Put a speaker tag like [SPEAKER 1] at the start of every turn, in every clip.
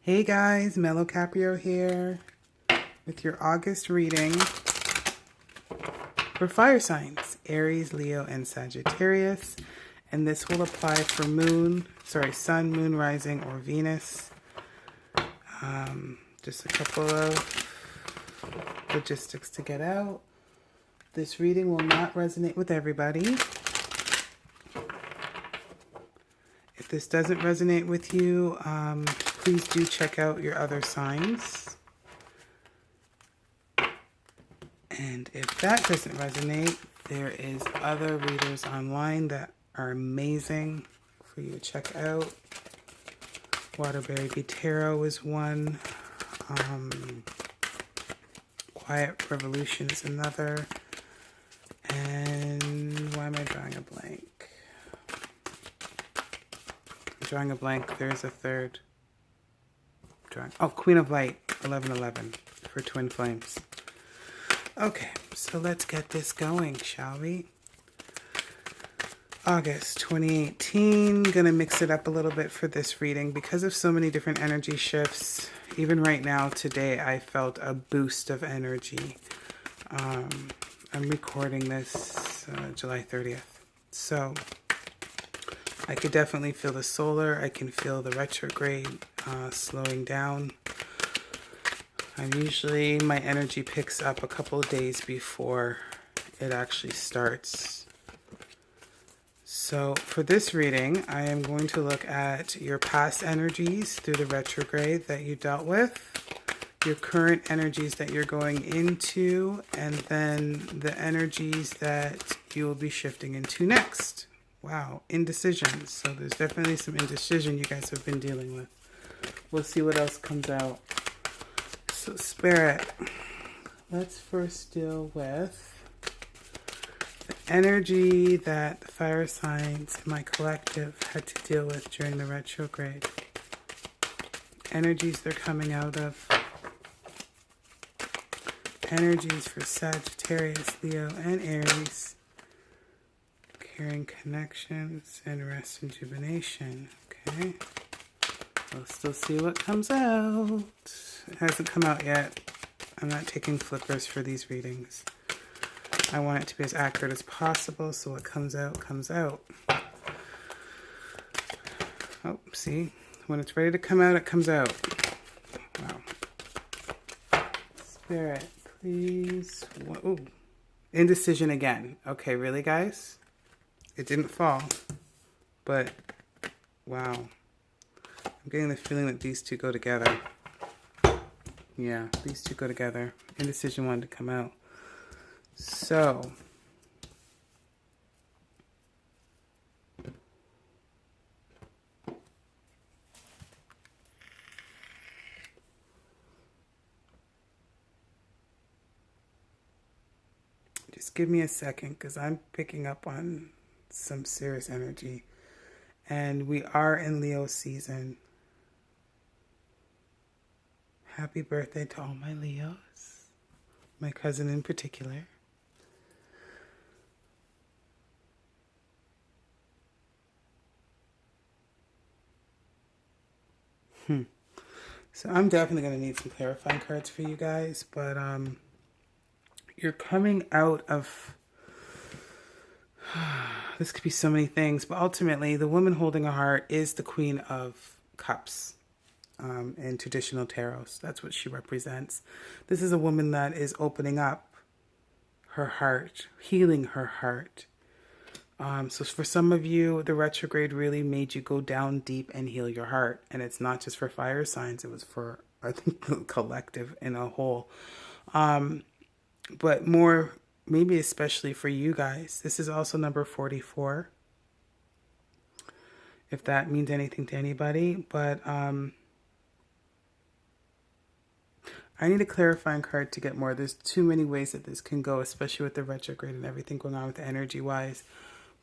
[SPEAKER 1] Hey guys, Mellow Caprio here with your August reading for fire signs, Aries, Leo, and Sagittarius. And this will apply for Sun, Moon, Rising, or Venus. Just a couple of logistics to get out. This reading will not resonate with everybody. If this doesn't resonate with you, please do check out your other signs. And if that doesn't resonate, there is other readers online that are amazing for you to check out. Waterbury Bee Tarot is one. Quiet Revolution is another. And why am I drawing a blank? I'm drawing a blank. There's a third. Queen of Light, 1111 for Twin Flames. Okay, so let's get this going, shall we? August 2018. Gonna mix it up a little bit for this reading because of so many different energy shifts. Even right now, today, I felt a boost of energy. I'm recording this July 30th. So I could definitely feel the solar. I can feel the retrograde slowing down. My energy picks up a couple of days before it actually starts. So for this reading, I am going to look at your past energies through the retrograde that you dealt with, your current energies that you're going into, and then the energies that you will be shifting into next. Wow, indecision. So there's definitely some indecision you guys have been dealing with. We'll see what else comes out. So Spirit, let's first deal with the energy that the fire signs in my collective had to deal with during the retrograde. Energies they're coming out of. Energies for Sagittarius, Leo, and Aries. Caring connections and rest and rejuvenation. Okay. We'll still see what comes out. It hasn't come out yet. I'm not taking flippers for these readings. I want it to be as accurate as possible, so what comes out, comes out. Oh, see? When it's ready to come out, it comes out. Wow. Spirit, please. Ooh. Indecision again. Okay, really, guys? It didn't fall. But, wow. I'm getting the feeling that these two go together. Yeah, these two go together. Indecision wanted to come out. So, just give me a second because I'm picking up on some serious energy. And we are in Leo season. Happy birthday to all my Leos. My cousin in particular. So I'm definitely going to need some clarifying cards for you guys. But you're coming out of... This could be so many things. But ultimately, the woman holding a heart is the Queen of Cups. In traditional tarots. That's what she represents. This is a woman that is opening up her heart, healing her heart. So for some of you, the retrograde really made you go down deep and heal your heart. And it's not just for fire signs. It was for, I think, the collective in a whole. But more, maybe especially for you guys. This is also number 44. If that means anything to anybody. But I need a clarifying card to get more. There's too many ways that this can go, especially with the retrograde and everything going on with energy-wise.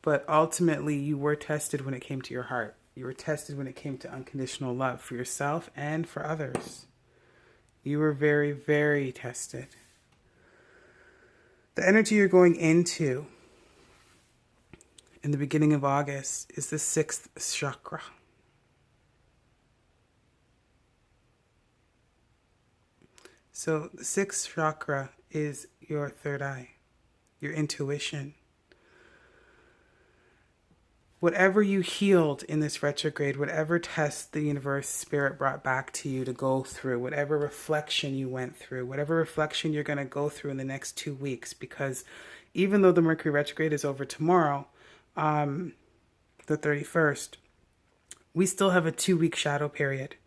[SPEAKER 1] But ultimately, you were tested when it came to your heart. You were tested when it came to unconditional love for yourself and for others. You were very, very tested. The energy you're going into in the beginning of August is the 6th chakra. So the sixth chakra is your third eye, your intuition. Whatever you healed in this retrograde, whatever test the universe spirit brought back to you to go through, whatever reflection you went through, whatever reflection you're going to go through in the next 2 weeks, because even though the Mercury retrograde is over tomorrow, the 31st, we still have a 2-week shadow period.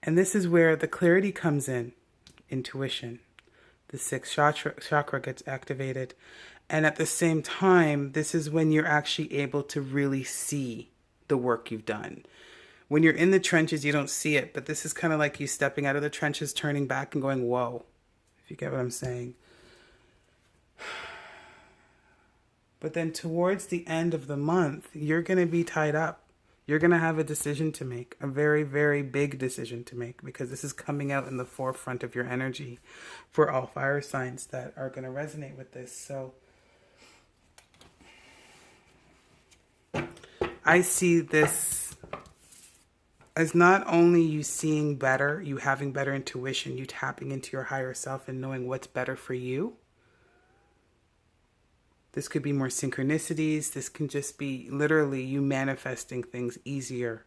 [SPEAKER 1] And this is where the clarity comes in, intuition. The sixth chakra gets activated. And at the same time, this is when you're actually able to really see the work you've done. When you're in the trenches, you don't see it, but this is kind of like you stepping out of the trenches, turning back and going, whoa, if you get what I'm saying. But then towards the end of the month, you're going to be tied up. You're going to have a decision to make, a very, very big decision to make, because this is coming out in the forefront of your energy for all fire signs that are going to resonate with this. So I see this as not only you seeing better, you having better intuition, you tapping into your higher self and knowing what's better for you. This could be more synchronicities. This can just be literally you manifesting things easier.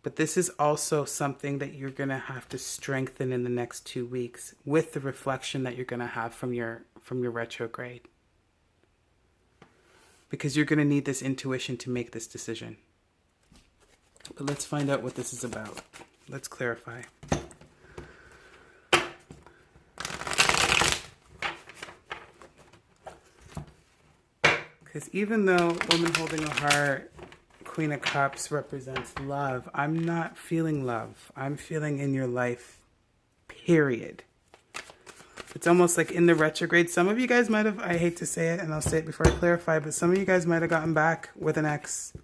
[SPEAKER 1] But this is also something that you're going to have to strengthen in the next 2 weeks with the reflection that you're going to have from your retrograde. Because you're going to need this intuition to make this decision. But let's find out what this is about. Let's clarify. Because even though Woman Holding a Heart, Queen of Cups represents love, I'm not feeling love. I'm feeling in your life, period. It's almost like in the retrograde, some of you guys might have, I hate to say it, and I'll say it before I clarify, but some of you guys might have gotten back with an ex,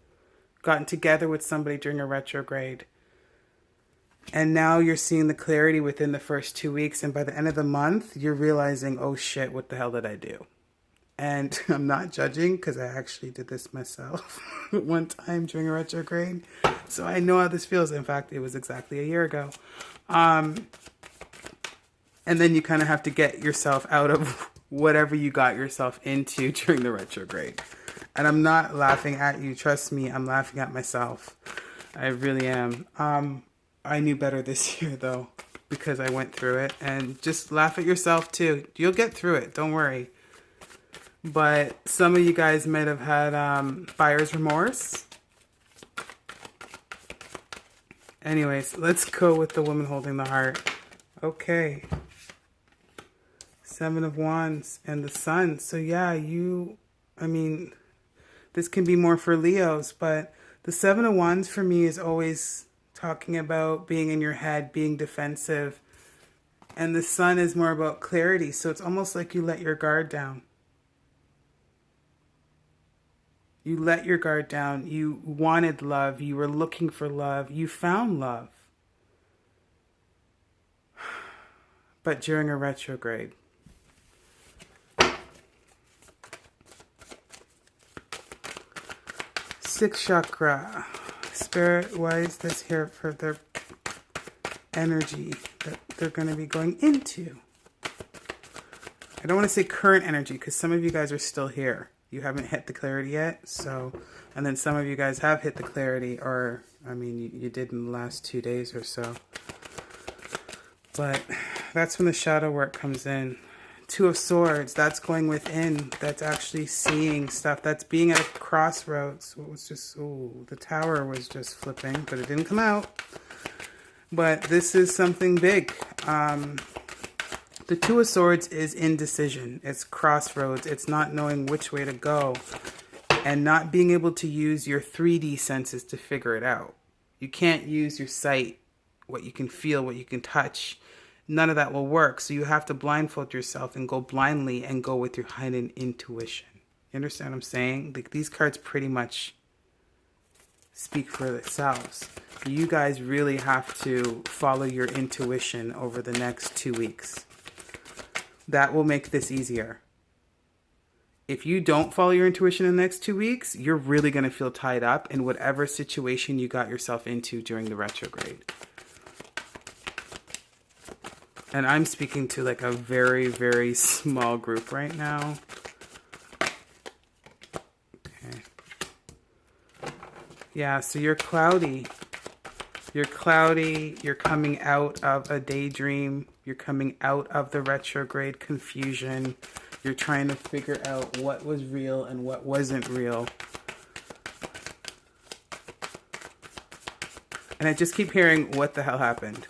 [SPEAKER 1] gotten together with somebody during a retrograde. And now you're seeing the clarity within the first 2 weeks, and by the end of the month, you're realizing, oh shit, what the hell did I do? And I'm not judging because I actually did this myself one time during a retrograde. So I know how this feels. In fact, it was exactly a year ago. And then you kind of have to get yourself out of whatever you got yourself into during the retrograde. And I'm not laughing at you. Trust me, I'm laughing at myself. I really am. I knew better this year, though, because I went through it. And just laugh at yourself, too. You'll get through it. Don't worry. But some of you guys might have had buyer's remorse. Anyways, let's go with the Woman Holding the Heart. Okay. 7 of Wands and the Sun. So yeah, this can be more for Leos, but the 7 of Wands for me is always talking about being in your head, being defensive. And the Sun is more about clarity. So it's almost like you let your guard down. You let your guard down. You wanted love. You were looking for love. You found love. But during a retrograde. Sixth chakra. Spirit, why is this here for their energy that they're going to be going into? I don't want to say current energy because some of you guys are still here. You haven't hit the clarity yet, so, and then some of you guys have hit the clarity, or, you did in the last 2 days or so. But that's when the shadow work comes in. 2 of Swords, that's going within, that's actually seeing stuff, that's being at a crossroads. What was just, the Tower was just flipping, but it didn't come out. But this is something big. The 2 of Swords is indecision. It's crossroads. It's not knowing which way to go and not being able to use your 3D senses to figure it out. You can't use your sight, what you can feel, what you can touch. None of that will work. So you have to blindfold yourself and go blindly and go with your hidden intuition. You understand what I'm saying? Like, these cards pretty much speak for themselves. You guys really have to follow your intuition over the next 2 weeks. That will make this easier. If you don't follow your intuition in the next 2 weeks, you're really going to feel tied up in whatever situation you got yourself into during the retrograde. And I'm speaking to like a very, very small group right now. Okay. Yeah, so you're cloudy. You're cloudy. You're coming out of a daydream. You're coming out of the retrograde confusion. You're trying to figure out what was real and what wasn't real. And I just keep hearing, what the hell happened?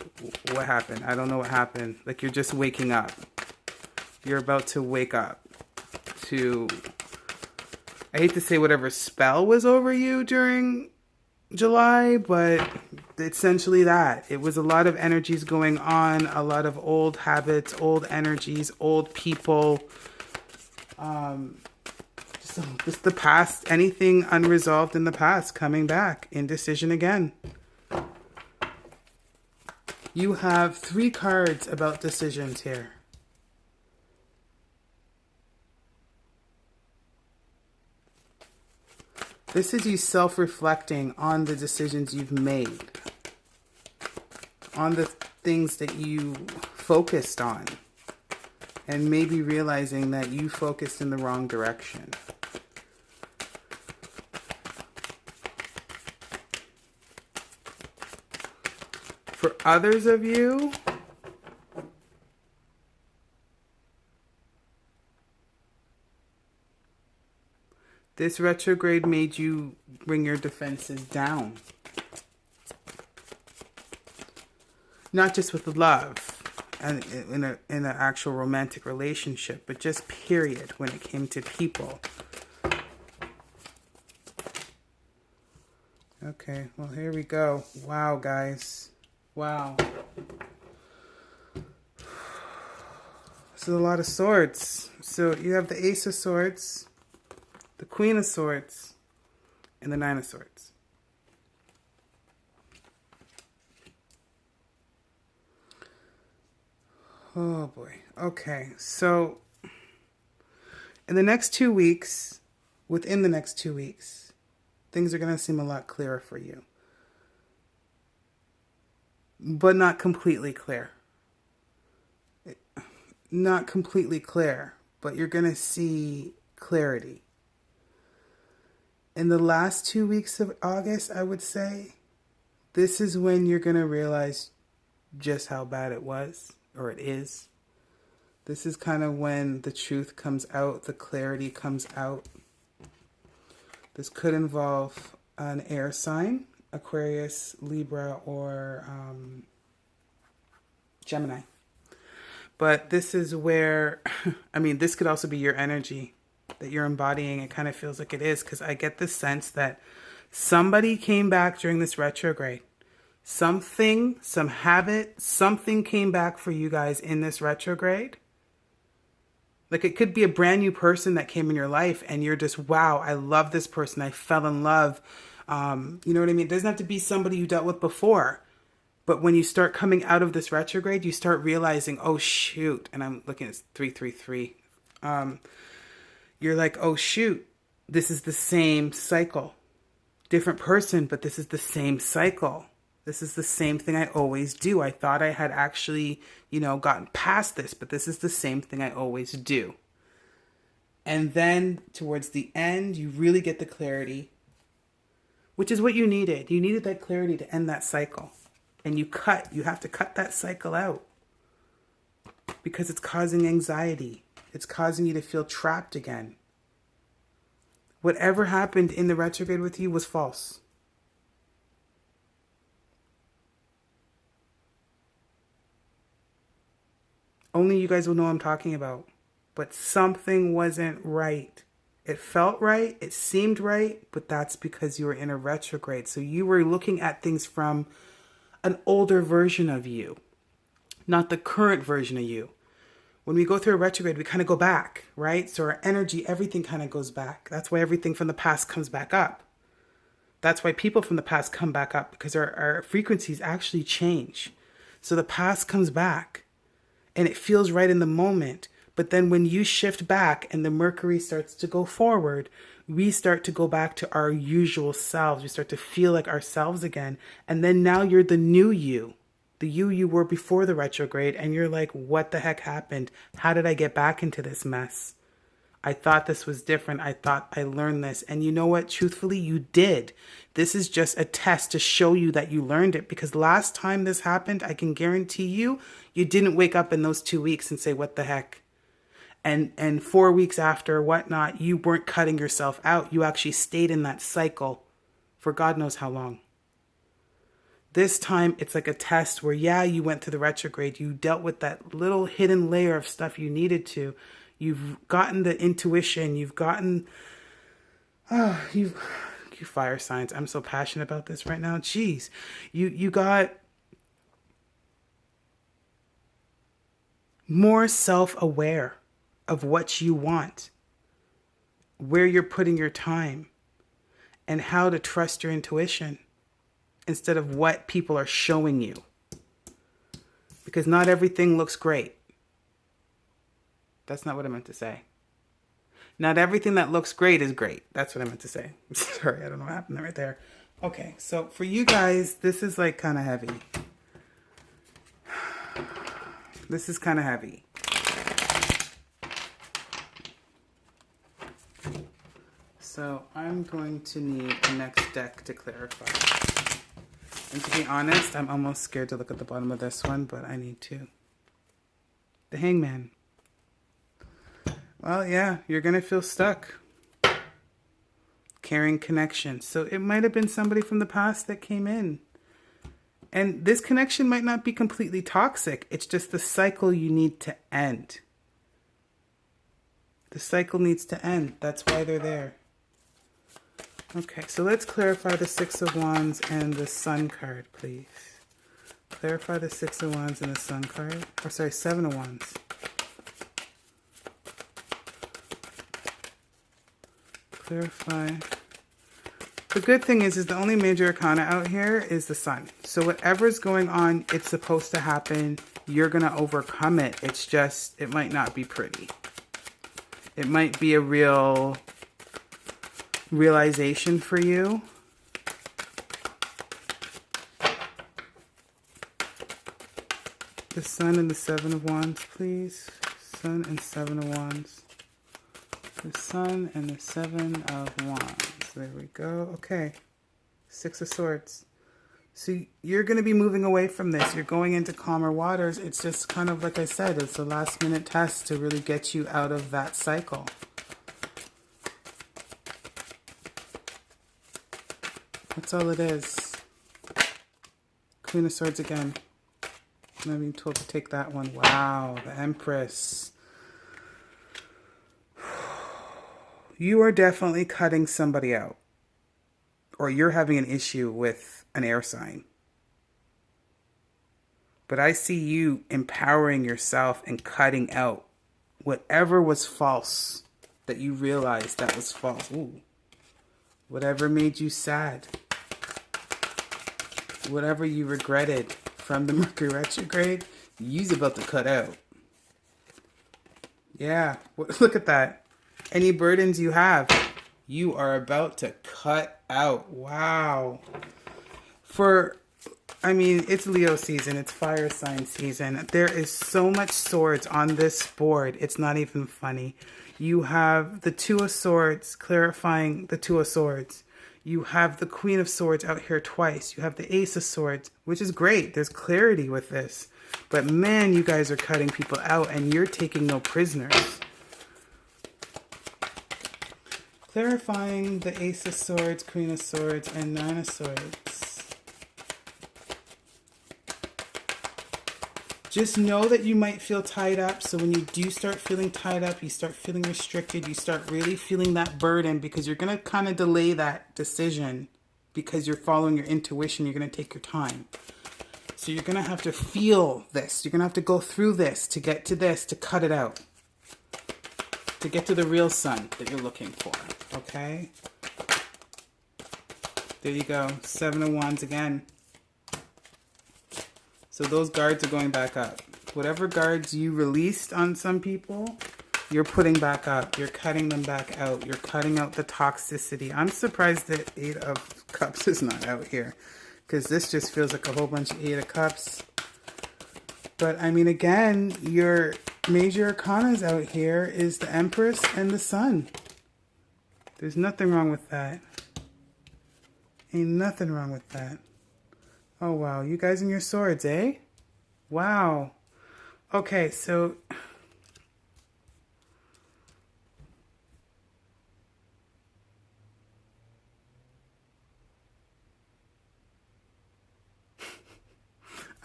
[SPEAKER 1] What happened? I don't know what happened. Like you're just waking up. You're about to wake up to, I hate to say whatever spell was over you during July, but essentially that. It was a lot of energies going on, a lot of old habits, old energies, old people. Just the past, anything unresolved in the past coming back. Indecision again. You have 3 cards about decisions here. This is you self-reflecting on the decisions you've made, on the things that you focused on, and maybe realizing that you focused in the wrong direction. For others of you, this retrograde made you bring your defenses down. Not just with love and in an actual romantic relationship, but just period when it came to people. Okay, well, here we go. Wow, guys. Wow. This is a lot of swords. So you have the Ace of Swords, the Queen of Swords, and the Nine of Swords. Oh boy. Okay, so in the next 2 weeks, within the next 2 weeks, things are going to seem a lot clearer for you. But not completely clear. Not completely clear, but you're going to see clarity. In the last 2 weeks of August, I would say, this is when you're going to realize just how bad it was, or it is. This is kind of when the truth comes out, the clarity comes out. This could involve an air sign, Aquarius, Libra, or Gemini. But this is where, I mean, this could also be your energy that you're embodying. It kind of feels like it is, because I get the sense that somebody came back during this retrograde. Something, some habit, something came back for you guys in this retrograde. Like it could be a brand new person that came in your life and you're just, wow, I love this person. I fell in love. You know what I mean? It doesn't have to be somebody you dealt with before. But when you start coming out of this retrograde, you start realizing, oh, shoot. And I'm looking at 333. You're like, oh, shoot. This is the same cycle. Different person, but this is the same cycle. This is the same thing I always do. I thought I had actually, gotten past this, but this is the same thing I always do. And then towards the end, you really get the clarity, which is what you needed. You needed that clarity to end that cycle. And you have to cut that cycle out because it's causing anxiety. It's causing you to feel trapped again. Whatever happened in the retrograde with you was false. Only you guys will know what I'm talking about. But something wasn't right. It felt right. It seemed right. But that's because you were in a retrograde. So you were looking at things from an older version of you, not the current version of you. When we go through a retrograde, we kind of go back, right? So our energy, everything kind of goes back. That's why everything from the past comes back up. That's why people from the past come back up, because our frequencies actually change. So the past comes back and it feels right in the moment. But then when you shift back and the Mercury starts to go forward, we start to go back to our usual selves. We start to feel like ourselves again. And then now you're the new you. the you were before the retrograde, and you're like, what the heck happened? How did I get back into this mess? I thought this was different. I thought I learned this. And you know what? Truthfully, you did. This is just a test to show you that you learned it. Because last time this happened, I can guarantee you, you didn't wake up in those 2 weeks and say, what the heck? And 4 weeks after, whatnot, you weren't cutting yourself out. You actually stayed in that cycle for God knows how long. This time, it's like a test where, yeah, you went through the retrograde. You dealt with that little hidden layer of stuff you needed to. You've gotten the intuition. You've gotten, you fire signs. I'm so passionate about this right now. Jeez. You got more self-aware of what you want, where you're putting your time, and how to trust your intuition instead of what people are showing you. Because not everything looks great. That's not what I meant to say. Not everything that looks great is great. That's what I meant to say. Sorry, I don't know what happened right there. Okay, so for you guys, this is like kind of heavy. This is kind of heavy. So I'm going to need a next deck to clarify. And to be honest, I'm almost scared to look at the bottom of this one, but I need to. The Hangman. Well, yeah, you're going to feel stuck. Caring connection. So it might have been somebody from the past that came in. And this connection might not be completely toxic. It's just the cycle you need to end. The cycle needs to end. That's why they're there. Okay, so let's clarify the Six of Wands and the Sun card, please. Clarify the Six of Wands and the Sun card. Or sorry, Seven of Wands. Clarify. The good thing is the only major arcana out here is the Sun. So whatever's going on, it's supposed to happen. You're going to overcome it. It's just, it might not be pretty. It might be a real realization for you. The Sun and the Seven of Wands, please. Sun and Seven of Wands. The Sun and the Seven of Wands. There we go. Okay. Six of Swords. So you're going to be moving away from this. You're going into calmer waters. It's just kind of like I said, it's a last minute test to really get you out of that cycle. That's all it is. Queen of Swords again. I'm not being told to take that one. Wow. The Empress. You are definitely cutting somebody out. Or you're having an issue with an air sign. But I see you empowering yourself and cutting out whatever was false that you realized that was false. Ooh. Whatever made you sad. Whatever you regretted from the Mercury retrograde, you're about to cut out. Yeah, look at that. Any burdens you have, you are about to cut out. Wow. It's Leo season. It's fire sign season. There is so much swords on this board. It's not even funny. You have the Two of Swords, clarifying the Two of Swords. You have the Queen of Swords out here twice. You have the Ace of Swords, which is great. There's clarity with this. But man, you guys are cutting people out and you're taking no prisoners. Clarifying the Ace of Swords, Queen of Swords, and Nine of Swords. Just know that you might feel tied up. So when you do start feeling tied up, you start feeling restricted, you start really feeling that burden because you're going to kind of delay that decision because you're following your intuition. You're going to take your time. So you're going to have to feel this. You're going to have to go through this to get to this, to cut it out. To get to the real sun that you're looking for. Okay? There you go. Seven of Wands again. So those guards are going back up. Whatever guards you released on some people, you're putting back up. You're cutting them back out. You're cutting out the toxicity. I'm surprised that Eight of Cups is not out here. Because this just feels like a whole bunch of Eight of Cups. But I mean, again, your major arcanas out here is the Empress and the Sun. There's nothing wrong with that. Ain't nothing wrong with that. Oh, wow. You guys and your swords, eh? Wow. Okay, so...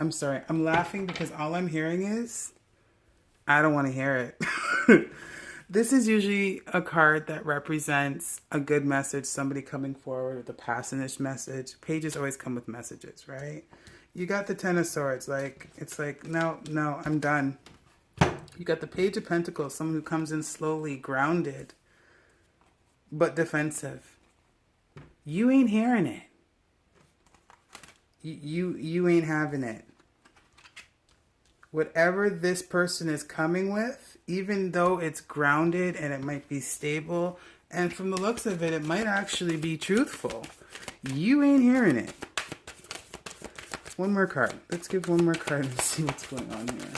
[SPEAKER 1] I'm sorry. I'm laughing because all I'm hearing is... I don't want to hear it. This is usually a card that represents a good message, somebody coming forward with a passionate message. Pages always come with messages, right? You got the Ten of Swords, like, it's like, no, I'm done. You got the Page of Pentacles, someone who comes in slowly, grounded, but defensive. You ain't hearing it. You ain't having it. Whatever this person is coming with, even though it's grounded and it might be stable, and from the looks of it, it might actually be truthful, you ain't hearing it. One more card. Let's give one more card and see what's going on here.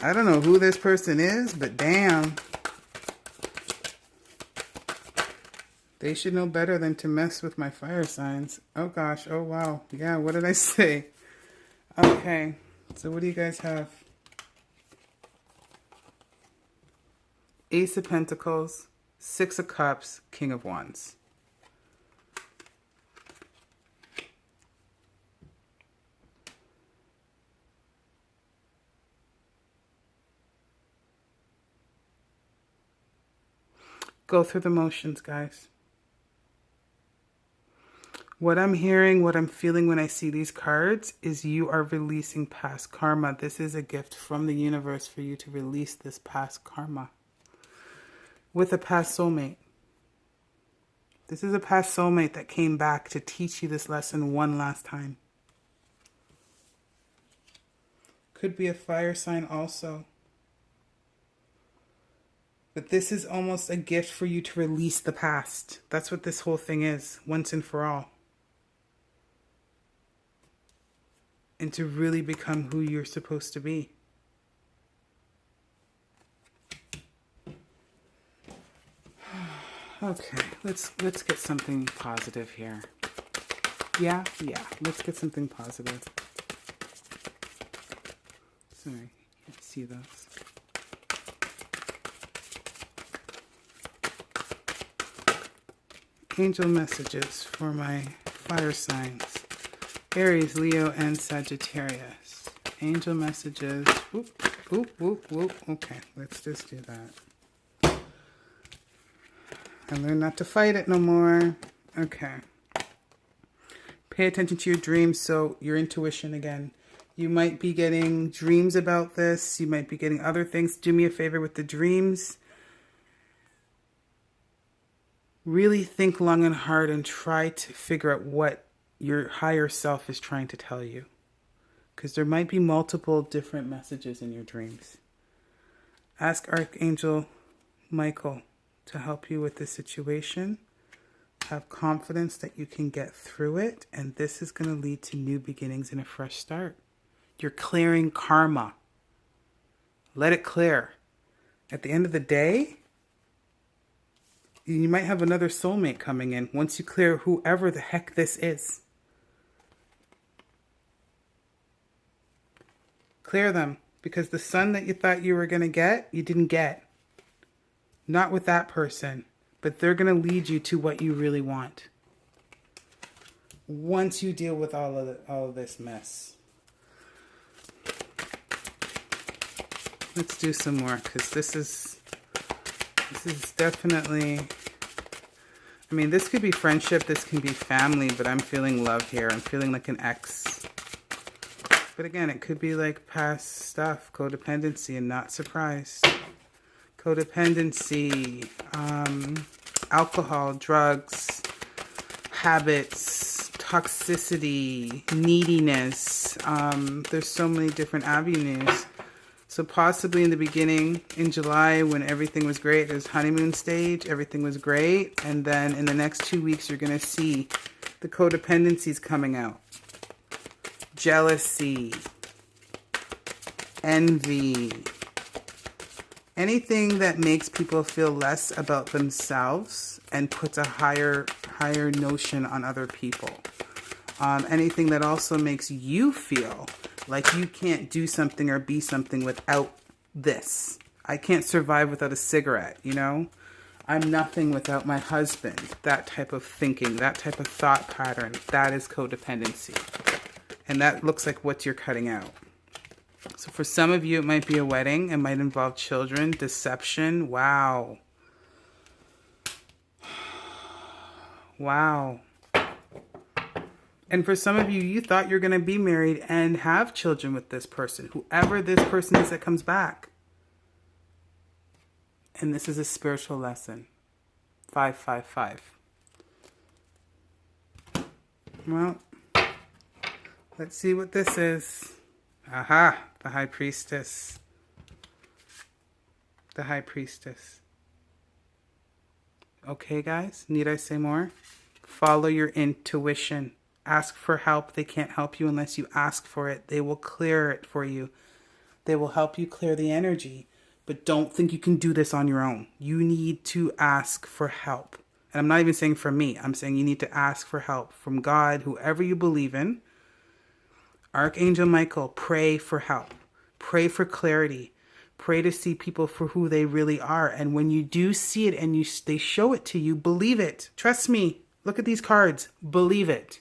[SPEAKER 1] I don't know who this person is, but damn. They should know better than to mess with my fire signs. Oh gosh, oh wow. Yeah, what did I say? Okay, so what do you guys have? Ace of Pentacles, Six of Cups, King of Wands. Go through the motions, guys. What I'm hearing, what I'm feeling when I see these cards is you are releasing past karma. This is a gift from the universe for you to release this past karma with a past soulmate. This is a past soulmate that came back to teach you this lesson one last time. Could be a fire sign also. But this is almost a gift for you to release the past. That's what this whole thing is, once and for all. And to really become who you're supposed to be. Okay, let's get something positive here. Yeah, let's get something positive. Sorry, you can't see those. Angel messages for my fire signs. Aries, Leo, and Sagittarius. Angel messages. Whoop, whoop, whoop, whoop. Okay, let's just do that. I learned not to fight it no more. Okay. Pay attention to your dreams, so your intuition again. You might be getting dreams about this. You might be getting other things. Do me a favor with the dreams. Really think long and hard and try to figure out what your higher self is trying to tell you. Because there might be multiple different messages in your dreams. Ask Archangel Michael to help you with this situation. Have confidence that you can get through it. And this is going to lead to new beginnings and a fresh start. You're clearing karma. Let it clear. At the end of the day, you might have another soulmate coming in once you clear whoever the heck this is. Clear them, because the sun that you thought you were going to get, you didn't get. Not with that person, but they're going to lead you to what you really want. Once you deal with all of this mess. Let's do some more, because this is definitely, I mean, this could be friendship, this can be family, but I'm feeling love here. I'm feeling like an ex. But again, it could be like past stuff, codependency, and not surprised. Codependency, alcohol, drugs, habits, toxicity, neediness. There's so many different avenues. So possibly in the beginning, in July, when everything was great, it was honeymoon stage, everything was great. And then in the next 2 weeks, you're going to see the codependencies coming out. jealousy, envy, anything that makes people feel less about themselves and puts a higher notion on other people. Anything that also makes you feel like you can't do something or be something without this. I can't survive without a cigarette, you know? I'm nothing without my husband. That type of thinking, that type of thought pattern, that is codependency. And that looks like what you're cutting out. So for some of you, it might be a wedding. It might involve children, deception. Wow. Wow. And for some of you, you thought you're going to be married and have children with this person, whoever this person is that comes back. And this is a spiritual lesson. 555. Well, let's see what this is. Aha, the High Priestess. The High Priestess. Okay, guys, need I say more? Follow your intuition. Ask for help. They can't help you unless you ask for it. They will clear it for you. They will help you clear the energy. But don't think you can do this on your own. You need to ask for help. And I'm not even saying from me. I'm saying you need to ask for help from God, whoever you believe in. Archangel Michael, pray for help. Pray for clarity. Pray to see people for who they really are. And when you do see it and they show it to you, believe it. Trust me. Look at these cards. Believe it.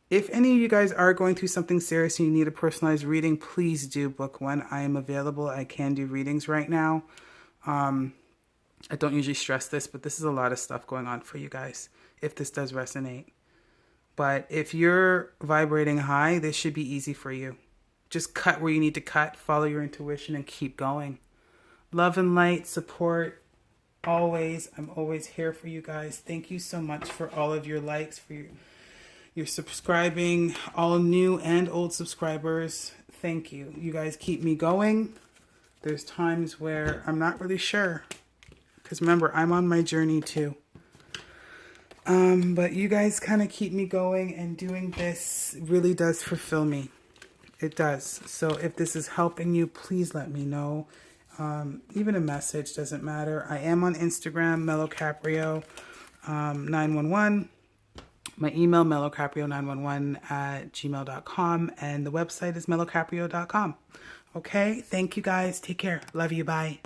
[SPEAKER 1] If any of you guys are going through something serious and you need a personalized reading, please do book one. I am available. I can do readings right now. I don't usually stress this, but this is a lot of stuff going on for you guys, if this does resonate. But if you're vibrating high, this should be easy for you. Just cut where you need to cut, follow your intuition, and keep going. Love and light, support, always. I'm always here for you guys. Thank you so much for all of your likes, for your subscribing, all new and old subscribers. Thank you. You guys keep me going. There's times where I'm not really sure. Because remember, I'm on my journey too. But you guys kind of keep me going, and doing this really does fulfill me. It does. So if this is helping you, please let me know. Even a message doesn't matter. I am on Instagram, mellowcaprio 911. My email, mellowcaprio911@gmail.com. And the website is mellowcaprio.com. Okay? Thank you guys. Take care. Love you. Bye.